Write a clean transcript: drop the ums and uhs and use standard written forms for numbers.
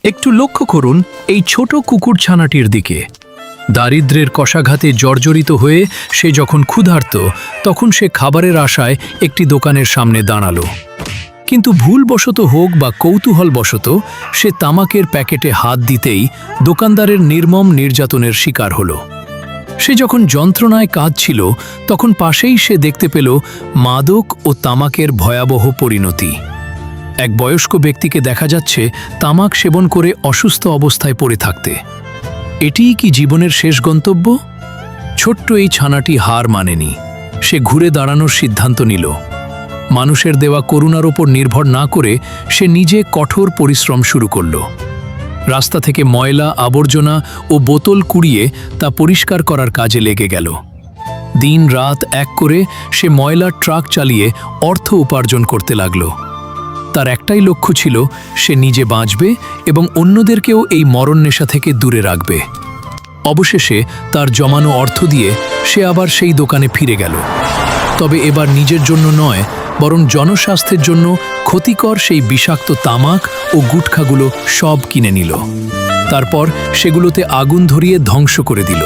একটু লক্ষ্য করুন এই ছোট কুকুরছানাটির দিকে। দারিদ্র্যের কষাঘাতে জর্জরিত হয়ে সে যখন ক্ষুধার্ত, তখন সে খাবারের আশায় একটি দোকানের সামনে দাঁড়ালো। কিন্তু ভুলবশত হোক বা কৌতূহলবশত সে তামাকের প্যাকেটে হাত দিতেই দোকানদারের নির্মম নির্যাতনের শিকার হলো। সে যখন যন্ত্রণায় কাঁদছিল, তখন পাশেই সে দেখতে পেল মাদক ও তামাকের ভয়াবহ পরিণতি। এক বয়স্ক ব্যক্তিকে দেখা যাচ্ছে তামাক সেবন করে অসুস্থ অবস্থায় পড়ে থাকতে। এটিই কি জীবনের শেষ গন্তব্য? ছোট্ট এই ছানাটি হার মানেনি। সে ঘুরে দাঁড়ানোর সিদ্ধান্ত নিল। মানুষের দেওয়া করুণার ওপর নির্ভর না করে সে নিজে কঠোর পরিশ্রম শুরু করল। রাস্তা থেকে ময়লা, আবর্জনা ও বোতল কুড়িয়ে তা পরিষ্কার করার কাজে লেগে গেল। দিন রাত এক করে সে ময়লার ট্রাক চালিয়ে অর্থ উপার্জন করতে লাগল। তার একটাই লক্ষ্য ছিল, সে নিজে বাঁচবে এবং অন্যদেরকেও এই মরণ নেশা থেকে দূরে রাখবে। অবশেষে তার জমানো অর্থ দিয়ে সে আবার সেই দোকানে ফিরে গেল। তবে এবার নিজের জন্য নয়, বরং জনস্বাস্থ্যের জন্য ক্ষতিকর সেই বিষাক্ত তামাক ও গুটখাগুলো সব কিনে নিল। তারপর সেগুলোতে আগুন ধরিয়ে ধ্বংস করে দিল।